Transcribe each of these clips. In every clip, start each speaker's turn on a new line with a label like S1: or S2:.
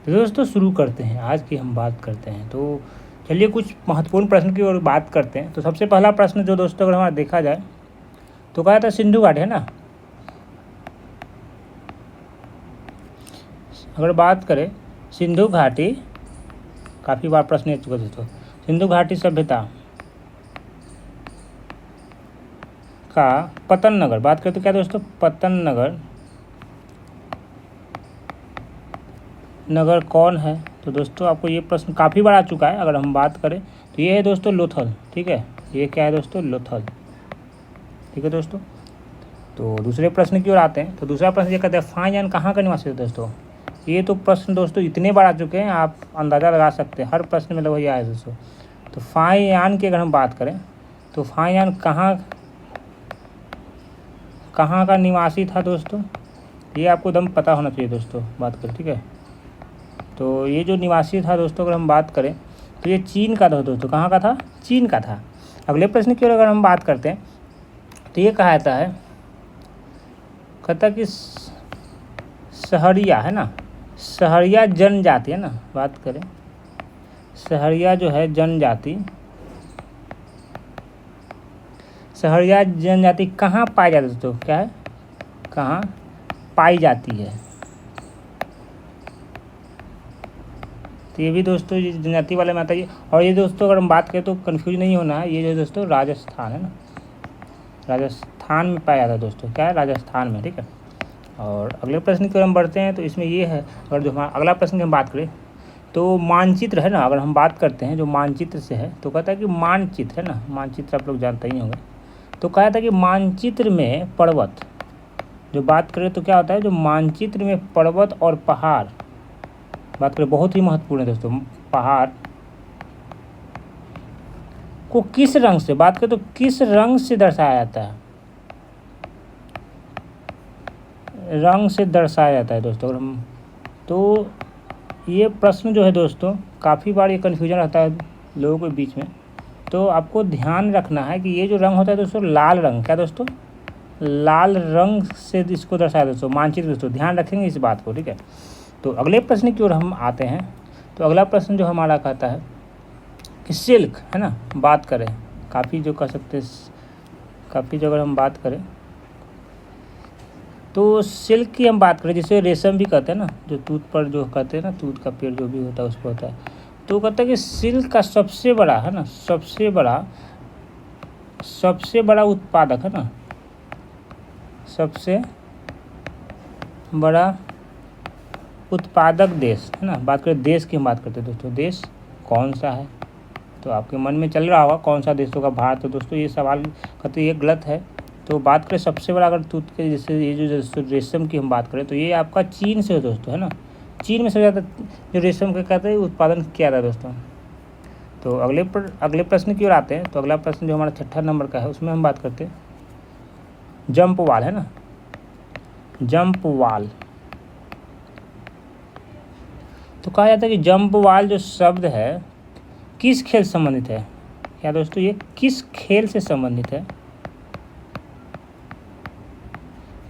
S1: तो दोस्तों शुरू करते हैं, आज की हम बात करते हैं। तो चलिए कुछ महत्वपूर्ण प्रश्न की ओर बात करते हैं। तो सबसे पहला प्रश्न जो दोस्तों अगर हमारा देखा जाए तो कहा था सिंधु घाटी है ना। अगर बात करें सिंधु घाटी, काफ़ी बार प्रश्न आ चुका दोस्तों। सिंधु घाटी सभ्यता का पतन नगर, बात करें तो क्या दोस्तों, पतन नगर कौन है। तो दोस्तों आपको ये प्रश्न काफ़ी बार आ चुका है। अगर हम बात करें तो ये है दोस्तों लोथल, ठीक है। ये क्या है दोस्तों, लोथल, ठीक है दोस्तों। तो दूसरे प्रश्न की ओर आते हैं। तो दूसरा प्रश्न ये कहते हैं फाइयान कहाँ का निवासी है दोस्तों। ये तो प्रश्न दोस्तों इतने बार आ चुके हैं, आप अंदाज़ा लगा सकते हैं, हर प्रश्न में लगभग ये आया है दोस्तों। तो फाइयान की अगर हम बात करें तो फाइयान कहाँ का निवासी था दोस्तों, ये आपको एकदम पता होना चाहिए दोस्तों, बात करें, ठीक है। तो ये जो निवासी था दोस्तों अगर हम बात करें तो ये चीन का था दोस्तों। कहाँ का था, चीन का था। अगले प्रश्न की ओर अगर हम बात करते हैं तो ये कहा जाता है, कहता कि सहरिया है ना, सहरिया जनजाति है ना, बात करें सहरिया जो है जनजाति, सहरिया जनजाति कहाँ पाई जाती है दोस्तों, क्या है, कहाँ पाई जाती है। तो ये भी दोस्तों ये जनजाति वाले में आता है। और ये दोस्तों अगर हम बात करें तो कन्फ्यूज नहीं होना है, ये जो दोस्तों राजस्थान है ना, राजस्थान में पाया जाता है दोस्तों, क्या है, राजस्थान में, ठीक है। और अगले प्रश्न की ओर हम बढ़ते हैं। तो इसमें ये है, अगर जो हमारा अगला प्रश्न की हम बात करें तो मानचित्र है ना, अगर हम बात करते हैं जो मानचित्र से है तो कहता है कि मानचित्र है ना, मानचित्र आप लोग जानते ही होंगे। तो कहा था कि मानचित्र में पर्वत, जो बात करें तो क्या होता है, जो मानचित्र में पर्वत और पहाड़, बात करें बहुत ही महत्वपूर्ण है दोस्तों, पहाड़ को किस रंग से, बात करें तो किस रंग से दर्शाया जाता है, रंग से दर्शाया जाता है दोस्तों। अगर हम तो ये प्रश्न जो है दोस्तों काफ़ी बार ये कन्फ्यूजन रहता है लोगों के बीच में। तो आपको ध्यान रखना है कि ये जो रंग होता है दोस्तों लाल रंग, क्या दोस्तों, लाल रंग से इसको दर्शाया दोस्तों, मानचित्र दोस्तों, ध्यान रखेंगे इस बात को, ठीक है। तो अगले प्रश्न की ओर हम आते हैं। तो अगला प्रश्न जो हमारा कहता है कि सिल्क है ना, बात करें काफ़ी जो कह सकते हैं, काफ़ी जो अगर हम बात करें तो सिल्क की हम बात करें, जिसे रेशम भी कहते हैं ना, जो तूत पर जो कहते हैं ना, तूत का पेड़ जो भी होता है उसको होता है। तो कहता है कि सिल्क का सबसे बड़ा है ना, सबसे बड़ा उत्पादक है ना, सबसे बड़ा उत्पादक देश है ना, बात करें देश की हम बात करते हैं दोस्तों, देश कौन सा है। तो आपके मन में चल रहा होगा कौन सा देश होगा, भारत। तो दोस्तों ये सवाल कहते ये गलत है। तो बात करें सबसे बड़ा अगर तूत के जैसे ये जो रेशम की हम बात करें तो ये आपका चीन से है दोस्तों, है ना, चीन में सबसे ज़्यादा जो रेशम का कहते हैं उत्पादन किया था दोस्तों। तो अगले प्रश्न की ओर आते हैं। तो अगला प्रश्न जो हमारा 6 नंबर का है उसमें हम बात करते हैं जंप वाल है ना, जंप वाल। तो कहा जाता है कि जंप वाल जो शब्द है किस खेल से संबंधित है, क्या दोस्तों, ये किस खेल से संबंधित है,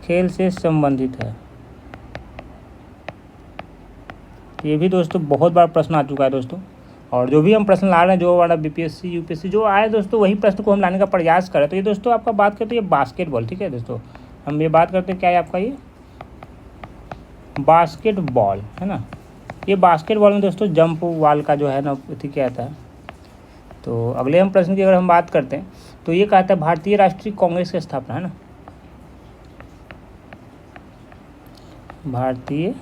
S1: खेल से संबंधित है। ये भी दोस्तों बहुत बार प्रश्न आ चुका है दोस्तों। और जो भी हम प्रश्न ला रहे हैं, जो हमारा बीपीएससी यूपीएससी जो आए दोस्तों, वही प्रश्न को हम लाने का प्रयास करें। तो ये दोस्तों आपका बात करते हैं ये बास्केटबॉल, ठीक है दोस्तों, हम ये बात करते हैं क्या है आपका ये बास्केटबॉल है ना। ये बास्केटबॉल में दोस्तों जंप वाल का जो है ना ठीक क्या आता है। तो अगले हम प्रश्न की अगर हम बात करते हैं तो ये कहता है भारतीय राष्ट्रीय कांग्रेस की स्थापना है ना, भारतीय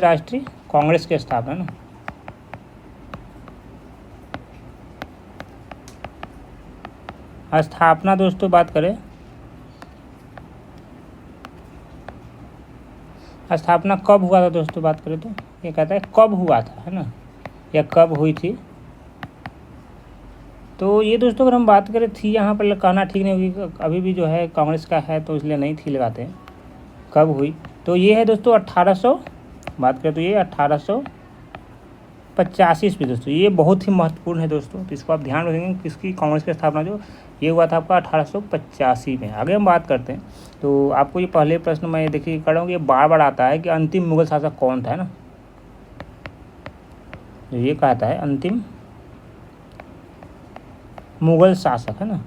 S1: राष्ट्रीय कांग्रेस की स्थापना ना, स्थापना दोस्तों बात करें, स्थापना कब हुआ था दोस्तों, बात करें तो ये कहता है कब हुआ था है ना, या कब हुई थी। तो ये दोस्तों अगर हम बात करें थी यहाँ पर कहना ठीक नहीं होगी, अभी भी जो है कांग्रेस का है तो इसलिए नहीं थी लगाते हैं, कब हुई। तो ये है दोस्तों 1800, बात करें तो ये 1800 85 ईस्वी दोस्तों। ये बहुत ही महत्वपूर्ण है दोस्तों, तो इसको आप ध्यान रखेंगे। किसकी कांग्रेस की स्थापना जो ये हुआ था आपका 1885 में। आगे हम बात करते हैं, तो आपको ये पहले प्रश्न मैं देखिए कर रहा हूँ, ये बार बार आता है कि अंतिम मुगल शासक कौन था, है ना। जो ये कहता है अंतिम मुगल शासक, है ना,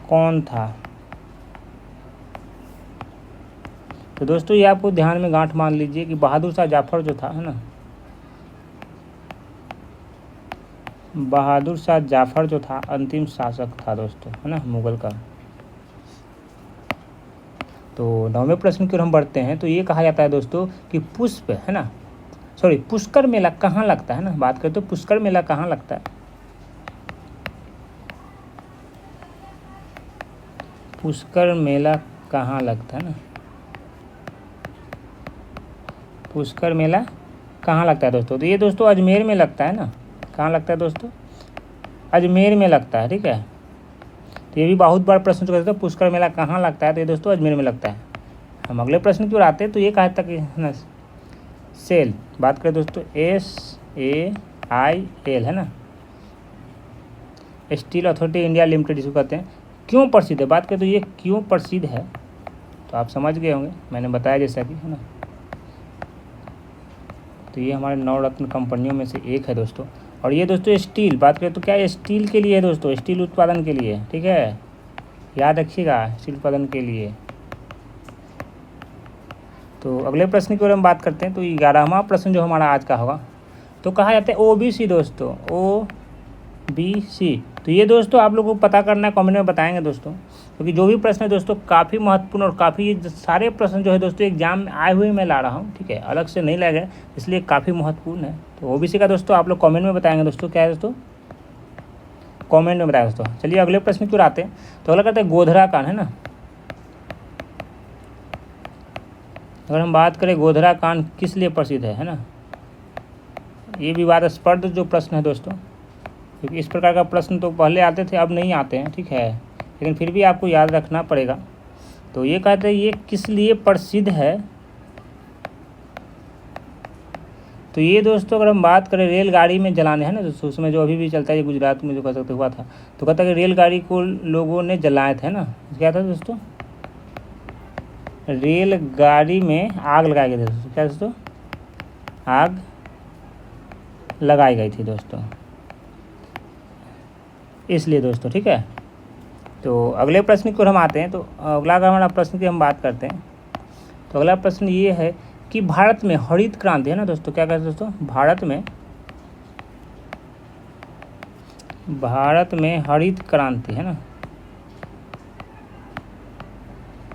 S1: कौन था। तो दोस्तों ये आपको ध्यान में गांठ मान लीजिए कि बहादुर शाह जाफर जो था, है ना, बहादुर शाह जाफर जो था अंतिम शासक था दोस्तों, है ना, मुगल का। तो 9वें प्रश्न की ओर हम बढ़ते हैं, तो ये कहा जाता है दोस्तों कि पुष्प, है ना, सॉरी, पुष्कर मेला कहाँ लगता है ना। बात करें तो पुष्कर मेला कहाँ लगता है। पुष्कर मेला कहाँ लगता है ना, पुष्कर मेला कहाँ लगता है दोस्तों। तो ये दोस्तों अजमेर में लगता है ना। कहाँ लगता है दोस्तों, अजमेर में लगता है, ठीक है। तो ये भी बहुत बार प्रश्न करते हैं, पुष्कर मेला कहाँ लगता है, तो ये दोस्तों अजमेर में लगता है। हम अगले प्रश्न की ओर आते हैं, तो ये कहा था कि ना सेल, बात करें दोस्तों SAIL, है ना, स्टील अथॉरिटी इंडिया लिमिटेड इसको कहते हैं। क्यों प्रसिद्ध है, बात करें तो ये क्यों प्रसिद्ध है, तो आप समझ गए होंगे, मैंने बताया जैसा कि, है ना। तो ये हमारे नवरत्न कंपनियों में से एक है दोस्तों। और ये दोस्तों स्टील, बात करें तो क्या स्टील के लिए है दोस्तों, स्टील उत्पादन के लिए, ठीक है, याद रखिएगा, स्टील उत्पादन के लिए। तो अगले प्रश्न की ओर हम बात करते हैं, तो 11वां प्रश्न जो हमारा आज का होगा, तो कहा जाता है OBC दोस्तों, OBC। तो ये दोस्तों आप लोगों को पता करना है, कमेंट में बताएंगे दोस्तों, क्योंकि जो भी प्रश्न है दोस्तों काफ़ी महत्वपूर्ण और काफ़ी सारे प्रश्न जो है दोस्तों एग्जाम में आए हुए मैं ला रहा हूँ, ठीक है, अलग से नहीं लाए गए, इसलिए काफ़ी महत्वपूर्ण है। तो OBC का दोस्तों आप लोग कमेंट में बताएंगे दोस्तों, क्या है दोस्तों, कमेंट में बताएंगे दोस्तों। चलिए अगले प्रश्न की ओर आते हैं, तो अगला कहते हैं गोधरा कांड, है ना। अगर हम बात करें गोधरा कांड किस लिए प्रसिद्ध है ना, ये विवादास्पद जो प्रश्न है दोस्तों, क्योंकि इस प्रकार का प्रश्न तो पहले आते थे, अब नहीं आते हैं, ठीक है, लेकिन फिर भी आपको याद रखना पड़ेगा। तो ये कहते हैं ये किस लिए प्रसिद्ध है, तो ये दोस्तों अगर हम बात करें रेलगाड़ी में जलाने, है ना दोस्तों, उसमें जो अभी भी चलता है, ये गुजरात में जो कह सकते हुआ था, तो कहता है कि रेलगाड़ी को लोगों ने जलाए थे ना, क्या था दोस्तों, रेलगाड़ी में आग लगाई गई थी दोस्तों, क्या दोस्तों, आग लगाई गई थी दोस्तों, इसलिए दोस्तों, ठीक है। तो अगले प्रश्न की ओर हम आते हैं, तो अगला अगर हमारा प्रश्न की हम बात करते हैं, तो अगला प्रश्न ये है कि भारत में हरित क्रांति, है ना दोस्तों, क्या कहते हैं दोस्तों, भारत में हरित क्रांति, है ना,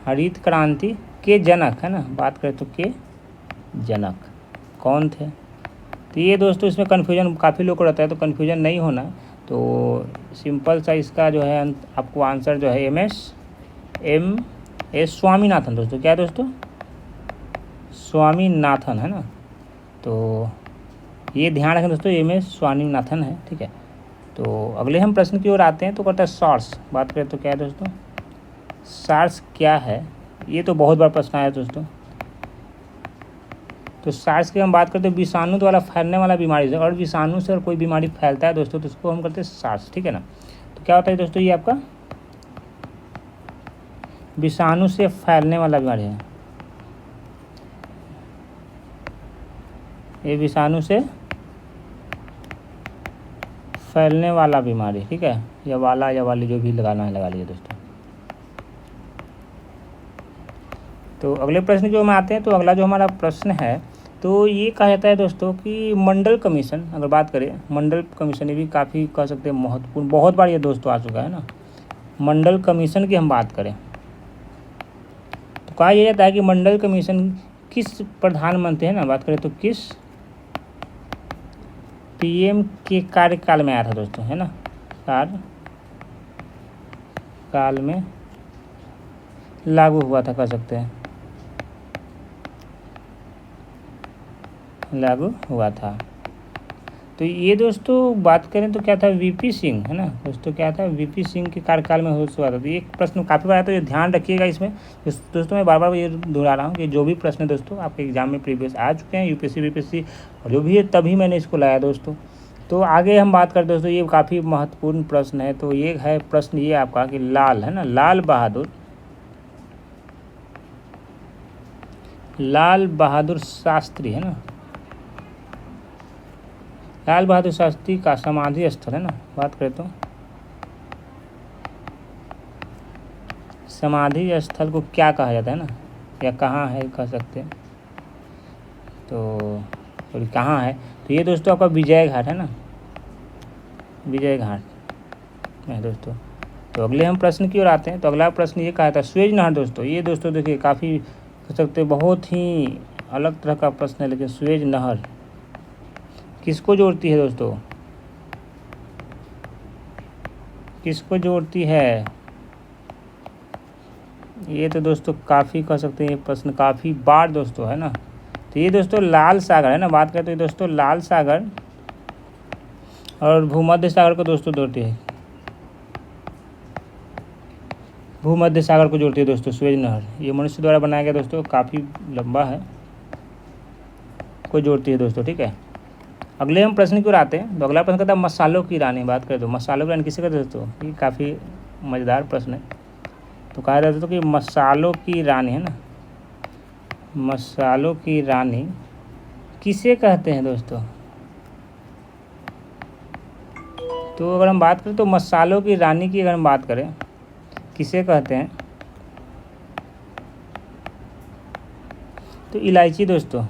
S1: हरित क्रांति के जनक, है ना, बात करें तो के जनक कौन थे। तो ये दोस्तों इसमें कन्फ्यूजन काफ़ी लोग को रहता है, तो कन्फ्यूजन नहीं होना, तो सिंपल सा इसका जो है आपको आंसर जो है MS स्वामीनाथन दोस्तों, क्या है दोस्तों, स्वामीनाथन, है ना। तो ये ध्यान रखें दोस्तों, MS स्वामीनाथन है, ठीक है। तो अगले हम प्रश्न की ओर आते हैं, तो कहता है सार्स, बात करें तो क्या है दोस्तों, सार्स क्या है, ये तो बहुत बार प्रश्न आया दोस्तों। तो सार्स की हम बात करते हैं विषाणु द्वारा फैलने वाला बीमारी से, और विषाणु से अगर कोई बीमारी फैलता है दोस्तों, तो उसको हम करते हैं सार्स, ठीक है ना। तो क्या होता है दोस्तों, ये आपका विषाणु से फैलने वाला बीमारी है, ये विषाणु से फैलने वाला बीमारी, ठीक है, या वाला या वाली जो भी लगाना है लगा लीजिए दोस्तों। तो अगले प्रश्न जो हम आते हैं, तो अगला जो हमारा प्रश्न है, तो ये कहा जाता है दोस्तों कि मंडल कमीशन, अगर बात करें मंडल कमीशन, ये भी काफ़ी कह सकते हैं महत्वपूर्ण, बहुत बार ये दोस्तों आ चुका है ना। मंडल कमीशन की हम बात करें, तो कहा यह जाता है कि मंडल कमीशन किस प्रधानमंत्री, है ना, बात करें तो किस PM के कार्यकाल में आया था दोस्तों, है ना, कार्यकाल में लागू हुआ था, कह सकते हैं लागू हुआ था। तो ये दोस्तों बात करें तो क्या था, वीपी सिंह है ना दोस्तों, क्या था, वीपी सिंह के कार्यकाल में हुआ था। तो ये प्रश्न काफ़ी बार आया, तो ये ध्यान रखिएगा इसमें। दोस्तों मैं बार बार ये दोहरा रहा हूँ कि जो भी प्रश्न दोस्तों आपके एग्जाम में प्रीवियस आ चुके हैं, यूपीएससी वीपीएससी और जो भी है, तभी मैंने इसको लाया दोस्तों। तो आगे हम बात करते दोस्तों, ये काफ़ी महत्वपूर्ण प्रश्न है। तो ये है प्रश्न ये आपका कि लाल है ना, लाल बहादुर शास्त्री है ना, लाल बहादुर शास्त्री का समाधि स्थल है ना, बात करें तो समाधि स्थल को क्या कहा जाता है ना, या कहाँ है कह सकते हैं, तो कहाँ है, तो ये दोस्तों आपका विजय घाट है ना, विजय घाट है दोस्तों। तो अगले हम प्रश्न की ओर आते हैं। तो अगला प्रश्न ये कहा था सुएज नहर दोस्तों। ये दोस्तों देखिए काफ़ी कह सकते हैं बहुत ही अलग तरह का प्रश्न है, लेकिन सुएज नहर किसको जोड़ती है दोस्तों, किसको जोड़ती है, ये तो दोस्तों काफ़ी कह सकते हैं, ये प्रश्न काफ़ी बार दोस्तों है ना। तो ये दोस्तों लाल सागर है ना, बात करते हैं दोस्तों लाल सागर और भूमध्य सागर को दोस्तों जोड़ती है, भूमध्य सागर को जोड़ती है दोस्तों सुएज नहर। ये मनुष्य द्वारा बनाया गया दोस्तों, काफ़ी लंबा है, को जोड़ती है दोस्तों, ठीक है। अगले हम प्रश्न की ओर आते हैं। तो अगला प्रश्न कहता है मसालों की रानी, बात करें तो मसालों की रानी किसे कहते हैं दोस्तों, ये काफ़ी मज़ेदार प्रश्न है। तो कहा जाता है कि मसालों की रानी है ना, मसालों की रानी किसे कहते हैं दोस्तों। तो अगर हम बात करें तो मसालों की रानी की अगर हम बात करें किसे कहते हैं, तो इलायची दोस्तों,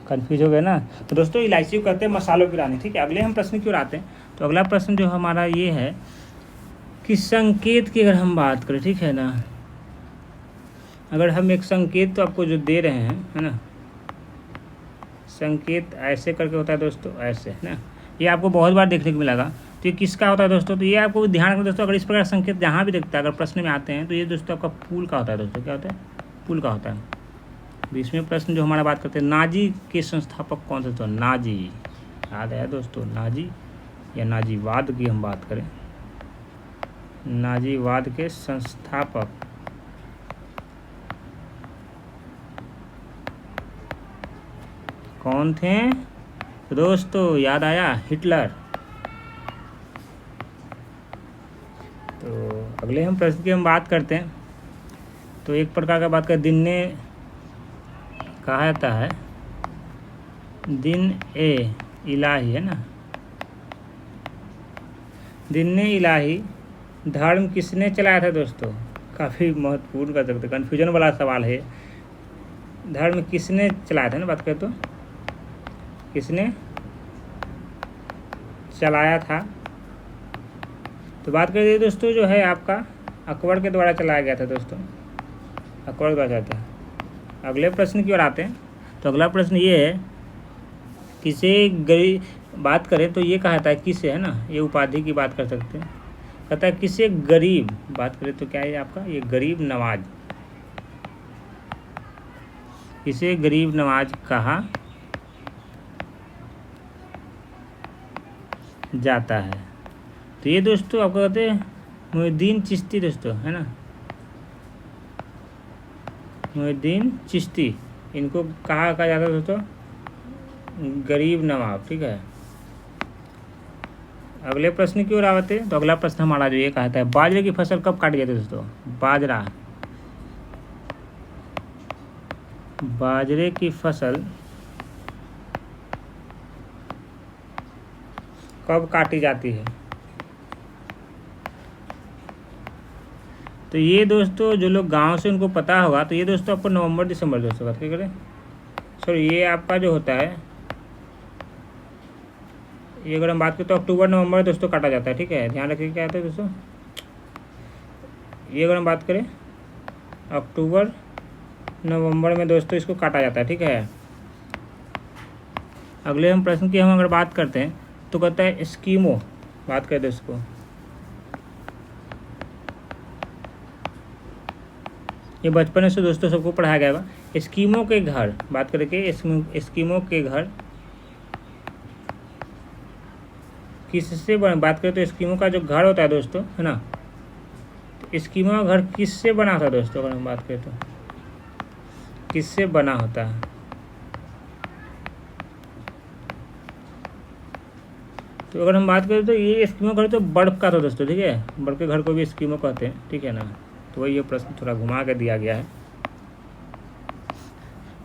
S1: कन्फ्यूज हो गए ना। तो दोस्तों इलायची को कहते हैं मसालों की रानी, ठीक है। अगले हम प्रश्न की ओर आते हैं। तो अगला प्रश्न जो हमारा ये है कि संकेत की अगर हम बात करें, ठीक है ना, अगर हम एक संकेत तो आपको जो दे रहे हैं है ना, संकेत ऐसे करके होता है दोस्तों, ऐसे है ना, ये आपको बहुत बार देखने को मिलेगा। तो ये किसका होता है दोस्तों, तो ये आपको ध्यान रखना दोस्तों, अगर इस प्रकार संकेत जहाँ भी देखता है अगर प्रश्न में आते हैं, तो ये दोस्तों आपका पुल का होता है दोस्तों, क्या होता है, पुल का होता है। तो इसमें प्रश्न जो हमारा बात करते हैं नाजी के संस्थापक कौन थे, तो नाजी, याद है दोस्तों, नाजी या नाजीवाद की हम बात करें, नाजीवाद के संस्थापक कौन थे तो दोस्तों, याद आया, हिटलर। तो अगले हम प्रश्न की हम बात करते हैं। तो एक प्रकार का बात करें, दिन ने कहा जाता है, दिन ए इलाही है ना, दिन ए इलाही धर्म किसने चलाया था दोस्तों, काफ़ी महत्वपूर्ण कर सकते, कन्फ्यूजन वाला सवाल है। धर्म किसने चलाया था ना, बात करें तो किसने चलाया था, तो बात करिए दोस्तों जो है आपका अकबर के द्वारा चलाया गया था दोस्तों, अकबर द्वारा चलाया था। अगले प्रश्न की ओर आते हैं। तो अगला प्रश्न ये है, किसे गरीब, बात करें तो ये कहा था किसे है ना, ये उपाधि की बात कर सकते हैं, कहता है किसे गरीब, बात करें तो क्या है आपका, ये गरीब नवाज, किसे गरीब नवाज कहा जाता है। तो ये दोस्तों आपको कहते हैं मुहिउद्दीन चिश्ती दोस्तों, है ना, मुहिउद्दीन चिश्ती, इनको कहा जाता है दोस्तों गरीब नवाब, ठीक है। अगले प्रश्न की ओर आते हैं। तो अगला प्रश्न हमारा जो ये कहता है बाजरे की फसल कब काटी जाती है दोस्तों, बाजरे की फसल कब काटी जाती है। तो ये दोस्तों जो लोग गांव से उनको पता होगा, तो ये दोस्तों आपको नवंबर दिसंबर दोस्तों बात करें, सॉरी ये आपका जो होता है, ये अगर हम बात करें तो अक्टूबर नवंबर दोस्तों काटा जाता है, ठीक है, ध्यान रखिए क्या होता है दोस्तों। ये अगर हम बात करें अक्टूबर नवंबर में दोस्तों इसको काटा जाता है, ठीक है। अगले हम प्रश्न की हम अगर बात करते हैं तो कहता है एस्कीमो, बात करें दोस्तों, ये बचपन से दोस्तों सबको पढ़ाया गया होगा। एस्कीमो के घर, बात करें कि एस्कीमो के घर किससे बात करें तो एस्किमो का जो घर होता है दोस्तों, है ना, तो एस्किमो का घर किससे बना होता है दोस्तों? अगर हम बात करें तो किससे बना होता है? तो अगर हम बात करें तो ये एस्किमो घर तो बर्फ़ का था दोस्तों, ठीक है, बर्फ़ के घर को भी एस्किमो कहते हैं, ठीक है ना। तो वही ये प्रश्न थोड़ा घुमा के दिया गया है।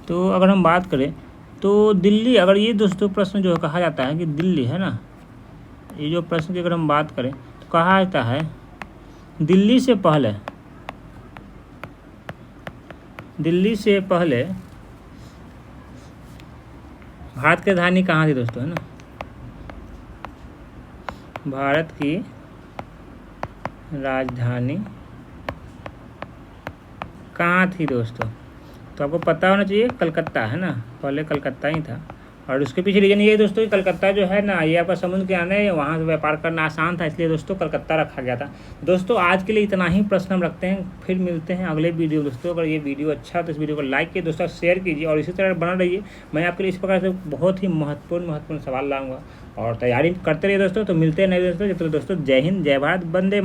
S1: तो अगर हम बात करें तो दिल्ली, अगर ये दोस्तों प्रश्न जो कहा जाता है कि दिल्ली, है ना, ये जो प्रश्न की अगर हम बात करें तो कहा जाता है दिल्ली से पहले भारत की राजधानी कहाँ थी दोस्तों, है ना, भारत की राजधानी कहाँ थी दोस्तों? तो आपको पता होना चाहिए, कलकत्ता, है ना, पहले कलकत्ता ही था। और उसके पीछे रीजन ये है दोस्तों कि कलकत्ता जो है ना, ये आपका समुद्र के आने, वहाँ से व्यापार करना आसान था, इसलिए दोस्तों कलकत्ता रखा गया था। दोस्तों आज के लिए इतना ही प्रश्न हम रखते हैं, फिर मिलते हैं अगले वीडियो दोस्तों। अगर ये वीडियो अच्छा तो इस वीडियो को लाइक कीजिए दोस्तों, शेयर कीजिए और इसी तरह बना रहिए। मैं आपके लिए इस प्रकार से बहुत ही महत्वपूर्ण सवाल लाऊंगा और तैयारी करते रहिए दोस्तों। तो मिलते हैं नए दोस्तों, जब तक दोस्तों जय हिंद, जय भारत, वंदे।